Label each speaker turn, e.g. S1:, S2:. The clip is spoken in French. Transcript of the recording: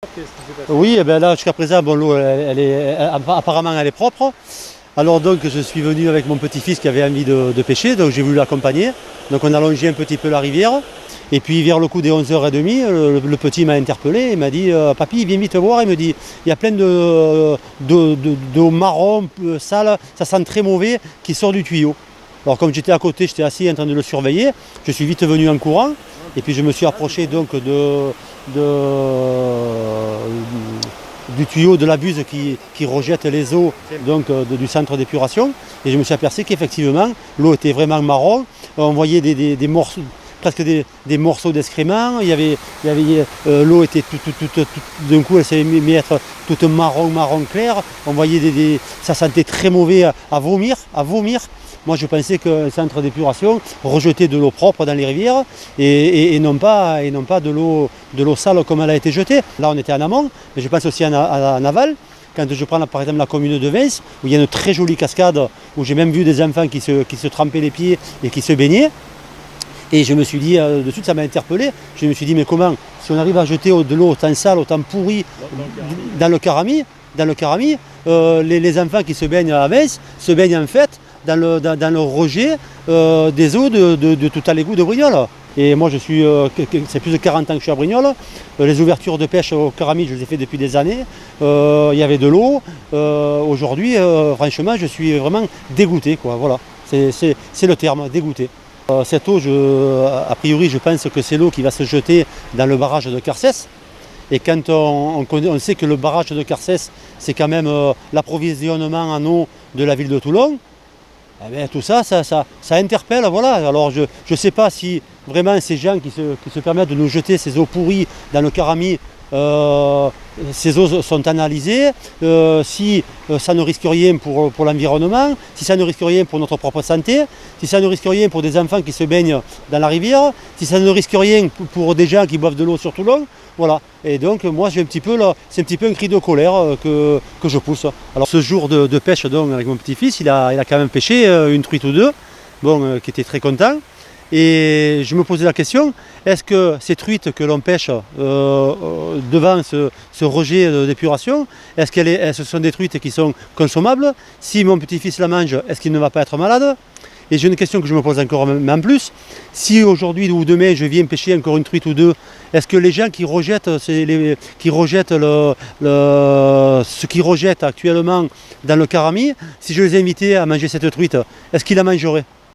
S1: Qu'est-ce qui s'est passé?
S2: Oui, eh ben là jusqu'à présent, bon, l'eau, apparemment elle est propre. Alors donc je suis venu avec mon petit-fils qui avait envie de pêcher, donc j'ai voulu l'accompagner. Donc on a longé un petit peu la rivière. Et puis vers le coup des 11h30, le petit m'a interpellé et m'a dit Papy, viens vite voir. Il me dit il y a plein d'eau marron, sale, ça sent très mauvais qui sort du tuyau. Alors comme j'étais à côté, j'étais assis en train de le surveiller, je suis vite venu en courant. Et puis je me suis approché donc du tuyau de la buse qui rejette les eaux donc, du centre d'épuration. Et je me suis aperçu qu'effectivement, l'eau était vraiment marron. On voyait des morceaux, presque des morceaux d'excréments. L'eau était d'un coup, elle s'est mise à être toute marron clair. On voyait ça sentait très mauvais à vomir. Moi, je pensais qu'un centre d'épuration rejetait de l'eau propre dans les rivières et non pas de l'eau sale comme elle a été jetée. Là, on était en amont, mais je pense aussi en aval. Quand je prends par exemple la commune de Vence, où il y a une très jolie cascade, où j'ai même vu des enfants qui se trempaient les pieds et qui se baignaient. Et je me suis dit, de suite ça m'a interpellé, je me suis dit mais comment, si on arrive à jeter de l'eau autant sale, autant pourrie dans le Carami, les enfants qui se baignent à Vence se baignent en fait dans le rejet des eaux de tout à l'égout de Brignoles. Et moi c'est plus de 40 ans que je suis à Brignoles. Les ouvertures de pêche au Carami, je les ai fait depuis des années. Il y avait de l'eau. Aujourd'hui, franchement, je suis vraiment dégoûté, quoi. Voilà, c'est le terme, dégoûté. Cette eau, a priori, je pense que c'est l'eau qui va se jeter dans le barrage de Carcès. Et quand on sait que le barrage de Carcès, c'est quand même l'approvisionnement en eau de la ville de Toulon, eh bien, tout ça interpelle. Voilà. Alors je ne sais pas si vraiment ces gens qui se permettent de nous jeter ces eaux pourries dans le Carami, ces eaux sont analysées, si ça ne risque rien pour l'environnement, si ça ne risque rien pour notre propre santé, si ça ne risque rien pour des enfants qui se baignent dans la rivière, si ça ne risque rien pour des gens qui boivent de l'eau sur Toulon. Voilà. Et donc moi c'est un petit peu un cri de colère que je pousse. Alors ce jour de pêche donc, avec mon petit-fils, il a quand même pêché une truite ou deux, qui était très content. Et je me posais la question, est-ce que ces truites que l'on pêche devant ce rejet d'épuration, ce sont des truites qui sont consommables? Si mon petit-fils la mange, est-ce qu'il ne va pas être malade? Et j'ai une question que je me pose encore même en plus. Si aujourd'hui ou demain je viens pêcher encore une truite ou deux, est-ce que les gens qui rejettent ce qu'ils rejettent actuellement dans le Carami, si je les invitais à manger cette truite, est-ce qu'ils la mangeraient?